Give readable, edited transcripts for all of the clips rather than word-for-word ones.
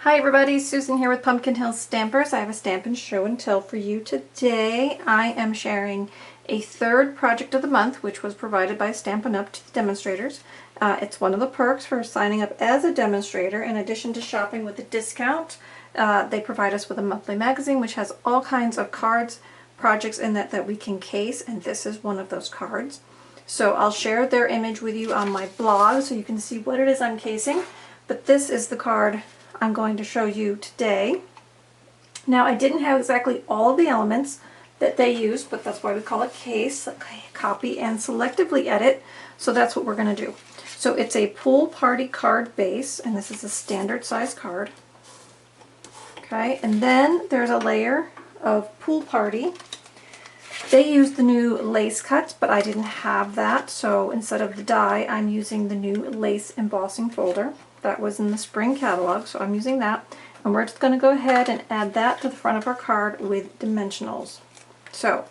Hi everybody, Susan here with Pumpkin Hill Stampers. I have a Stampin' Show and Tell for you today. I am sharing a third project of the month, which was provided by Stampin' Up to the demonstrators. It's one of the perks for signing up as a demonstrator. In addition to shopping with a discount, they provide us with a monthly magazine which has all kinds of cards, projects in that we can case, and this is one of those cards. So I'll share their image with you on my blog so you can see what it is I'm casing. But this is the card I'm going to show you today. Now, I didn't have exactly all of the elements that they used, but that's why we call it case, copy and selectively edit. So that's what we're going to do. So it's a pool party card base, and this is a standard size card. Okay, and then there's a layer of pool party. They used the new lace cuts, but I didn't have that, so instead of the die, I'm using the new lace embossing folder. That was in the spring catalog, so I'm using that. And we're just going to go ahead and add that to the front of our card with dimensionals. So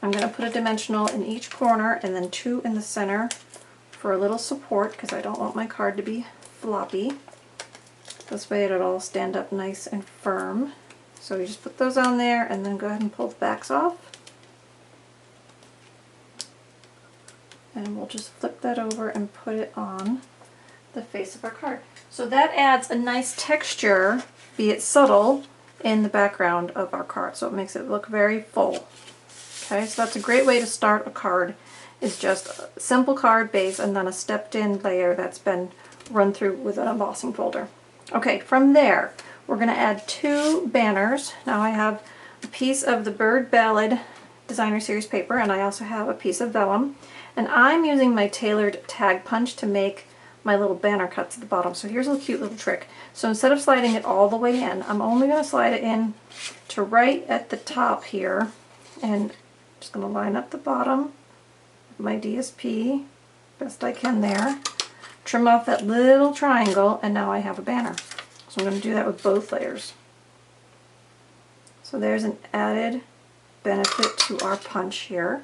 I'm going to put a dimensional in each corner and then two in the center for a little support because I don't want my card to be floppy. This way it'll all stand up nice and firm. So you just put those on there and then go ahead and pull the backs off. And we'll just flip that over and put it on the face of our card. So that adds a nice texture, be it subtle, in the background of our card. So it makes it look very full. Okay, so that's a great way to start a card, is just a simple card base and then a stepped in layer that's been run through with an embossing folder. Okay, from there we're going to add two banners. Now I have a piece of the Bird Ballad Designer Series paper, and I also have a piece of vellum. And I'm using my tailored tag punch to make my little banner cuts at the bottom. So here's a cute little trick. So instead of sliding it all the way in, I'm only going to slide it in to right at the top here. And I'm just going to line up the bottom with my DSP best I can there. Trim off that little triangle, and now I have a banner. So I'm going to do that with both layers. So there's an added benefit to our punch here.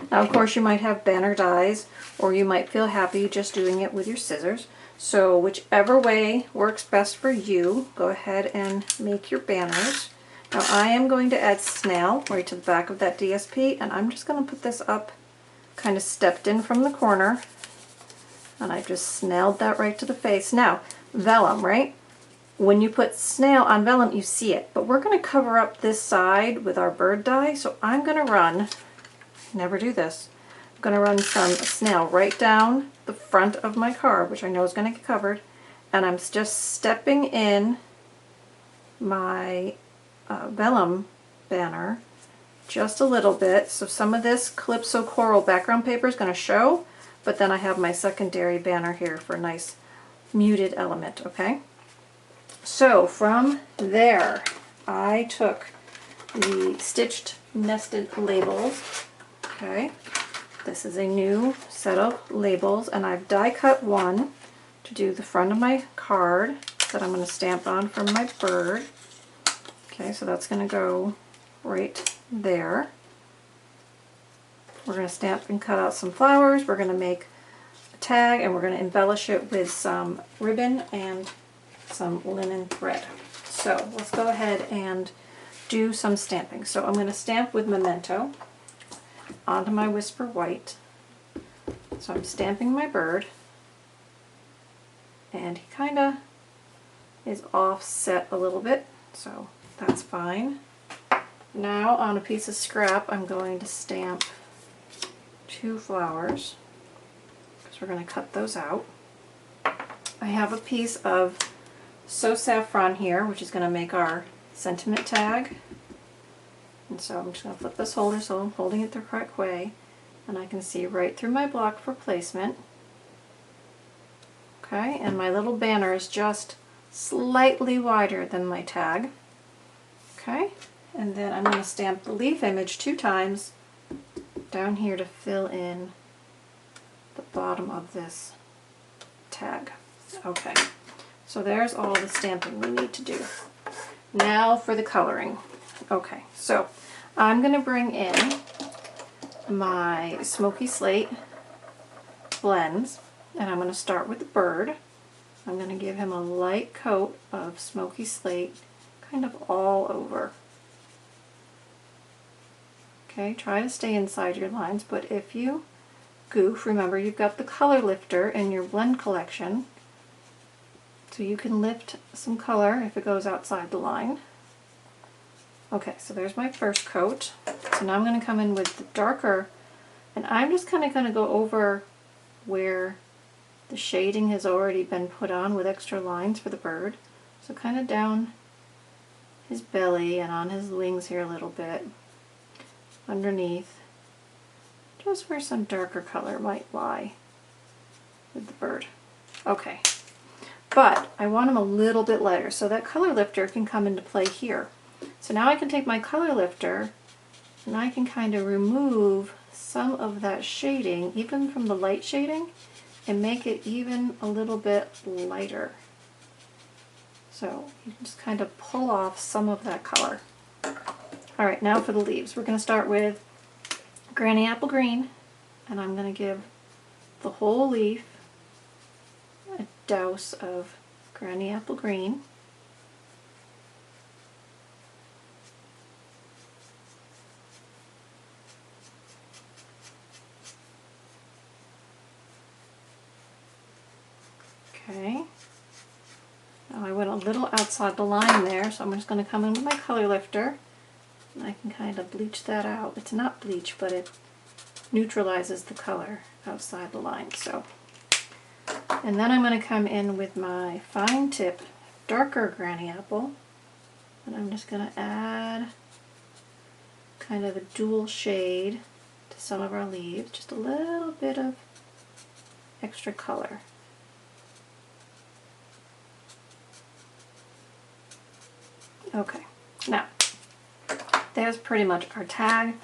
Now, of course, you might have banner dies, or you might feel happy just doing it with your scissors. So whichever way works best for you, go ahead and make your banners. Now, I am going to add snail right to the back of that DSP, and I'm just going to put this up kind of stepped in from the corner, and I just snailed that right to the face. Now, vellum, right? When you put snail on vellum, you see it, but we're going to cover up this side with our bird die, so I'm going to run, never do this, I'm going to run some snail right down the front of my card, which I know is going to get covered, and I'm just stepping in my vellum banner just a little bit, so some of this Calypso Coral background paper is going to show, but then I have my secondary banner here for a nice muted element, okay? So from there, I took the stitched nested labels. Okay, this is a new set of labels, and I've die cut one to do the front of my card that I'm going to stamp on from my bird. Okay, so that's going to go right there. We're going to stamp and cut out some flowers. We're going to make a tag, and we're going to embellish it with some ribbon and some linen thread. So let's go ahead and do some stamping. So I'm going to stamp with Memento onto my Whisper White. So I'm stamping my bird, and he kind of is offset a little bit, so that's fine. Now on a piece of scrap I'm going to stamp two flowers, because we're going to cut those out. I have a piece of So Saffron here, which is going to make our sentiment tag. And so I'm just going to flip this holder so I'm holding it the correct way, and I can see right through my block for placement. Okay, and my little banner is just slightly wider than my tag. Okay, and then I'm going to stamp the leaf image 2 times down here to fill in the bottom of this tag. Okay, so there's all the stamping we need to do. Now for the coloring. Okay, so I'm going to bring in my Smoky Slate blends, and I'm going to start with the bird. I'm going to give him a light coat of smoky slate, kind of all over. Okay, try to stay inside your lines, but if you goof, remember you've got the color lifter in your blend collection, so you can lift some color if it goes outside the line. Okay, so there's my first coat. So now I'm going to come in with the darker, and I'm just kind of going to go over where the shading has already been put on with extra lines for the bird. So kind of down his belly and on his wings here a little bit, underneath, just where some darker color might lie with the bird. Okay, but I want him a little bit lighter, so that color lifter can come into play here. So now I can take my color lifter and I can kind of remove some of that shading, even from the light shading, and make it even a little bit lighter. So you can just kind of pull off some of that color. Alright, now for the leaves. We're going to start with Granny Apple Green, and I'm going to give the whole leaf a douse of Granny Apple Green. Okay, now I went a little outside the line there, so I'm just going to come in with my color lifter, and I can kind of bleach that out. It's not bleach, but it neutralizes the color outside the line. So, and then I'm going to come in with my fine tip darker Granny Apple, and I'm just going to add kind of a dual shade to some of our leaves, just a little bit of extra color. Okay, now there's pretty much our tag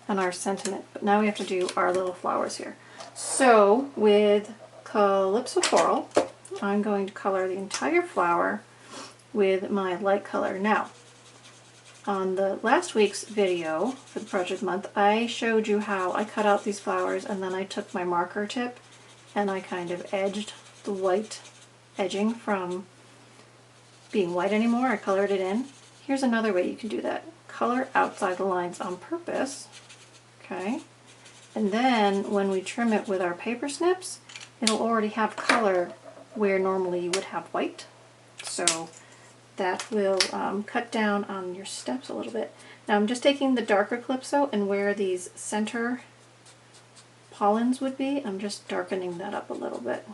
and our sentiment, but now we have to do our little flowers here. So with Calypso Coral, I'm going to color the entire flower with my light color. Now, on the last week's video for the project month, I showed you how I cut out these flowers and then I took my marker tip and I kind of edged the white edging from being white anymore. I colored it in. Here's another way you can do that. Color outside the lines on purpose, okay? And then when we trim it with our paper snips, it'll already have color where normally you would have white. So that will cut down on your steps a little bit. Now I'm just taking the darker Calypso, and where these center pollens would be, I'm just darkening that up a little bit.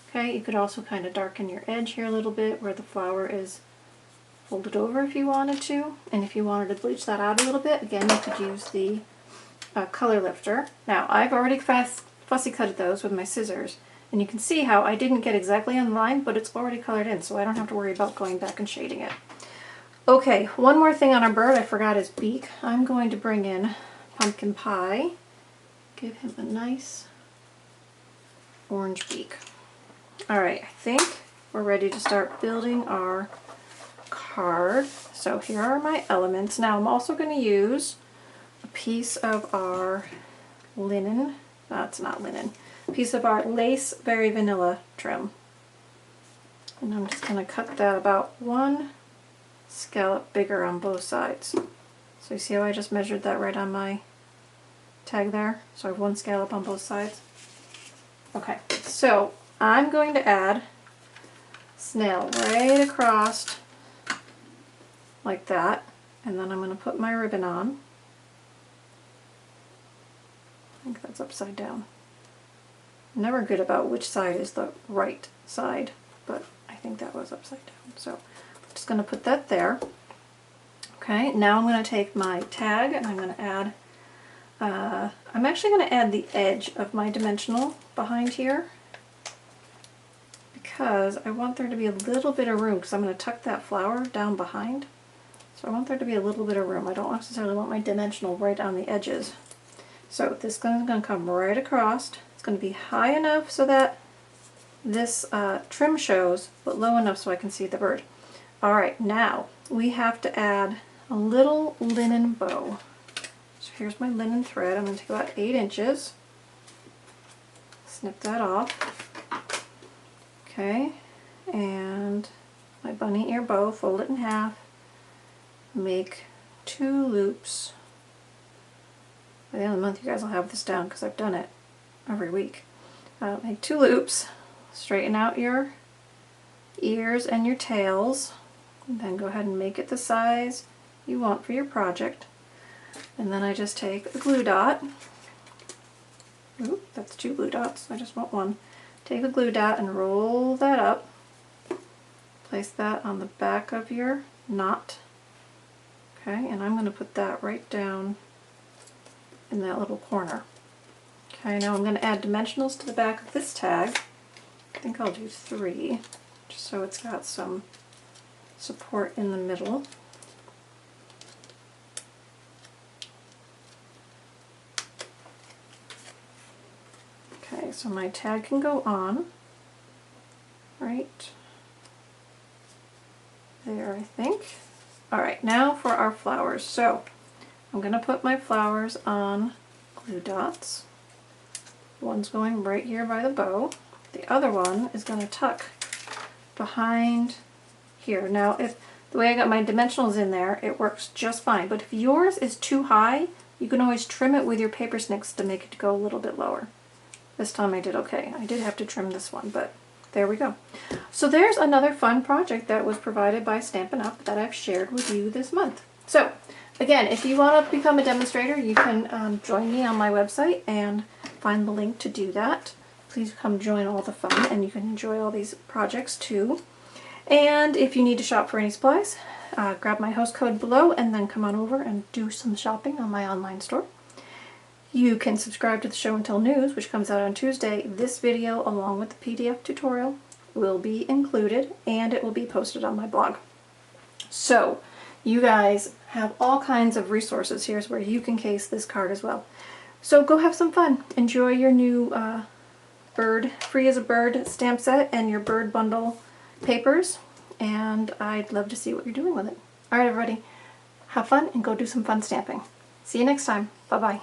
Okay, you could also kind of darken your edge here a little bit where the flower is folded over if you wanted to, and if you wanted to bleach that out a little bit, again you could use the color lifter. Now I've already fussy cutted those with my scissors, and you can see how I didn't get exactly on the line, but it's already colored in, so I don't have to worry about going back and shading it. Okay, one more thing on our bird I forgot his beak. I'm going to bring in Pumpkin Pie, give him a nice orange beak. Alright, I think we're ready to start building our card. So here are my elements. Now I'm also going to use a piece of our linen, it's not linen, a piece of our Lace Berry Vanilla trim. And I'm just going to cut that about one scallop bigger on both sides. So you see how I just measured that right on my tag there? So I have one scallop on both sides. Okay, so I'm going to add snail right across like that, and then I'm going to put my ribbon on. I think that's upside down. I'm never good about which side is the right side, but I think that was upside down. So I'm just going to put that there. Okay, now I'm going to take my tag and I'm going to add, I'm actually going to add the edge of my dimensional behind here, because I want there to be a little bit of room, because I'm going to tuck that flower down behind. So I want there to be a little bit of room. I don't necessarily want my dimensional right on the edges. So this is going to come right across. It's going to be high enough so that this trim shows, but low enough so I can see the bird. Alright, now we have to add a little linen bow. So here's my linen thread. I'm going to take about 8 inches. Snip that off. Okay, and my bunny ear bow, fold it in half, make 2 loops. By the end of the month you guys will have this down because I've done it every week. Make 2 loops, straighten out your ears and your tails, and then go ahead and make it the size you want for your project. And then I just take a glue dot. Ooh, that's 2 glue dots, I just want 1. Take a glue dot and roll that up. Place that on the back of your knot. Okay, and I'm going to put that right down in that little corner. Okay, now I'm going to add dimensionals to the back of this tag. I think I'll do 3, just so it's got some support in the middle. Okay, so my tag can go on right there, I think. Alright, now for our flowers. So I'm going to put my flowers on glue dots. One's going right here by the bow. The other one is going to tuck behind here. Now, if the way I got my dimensionals in there, it works just fine. But if yours is too high, you can always trim it with your paper snicks to make it go a little bit lower. This time I did okay. I did have to trim this one, but there we go. So there's another fun project that was provided by Stampin' Up! That I've shared with you this month. So again, if you want to become a demonstrator, you can join me on my website and find the link to do that. Please come join all the fun, and you can enjoy all these projects too. And if you need to shop for any supplies, grab my host code below and then come on over and do some shopping on my online store. You can subscribe to the Show and Tell News, which comes out on Tuesday. This video, along with the PDF tutorial, will be included, and it will be posted on my blog. So, you guys have all kinds of resources. Here's where you can case this card as well. So go have some fun. Enjoy your new bird, Free as a Bird stamp set and your bird bundle papers, and I'd love to see what you're doing with it. Alright everybody, have fun and go do some fun stamping. See you next time. Bye-bye.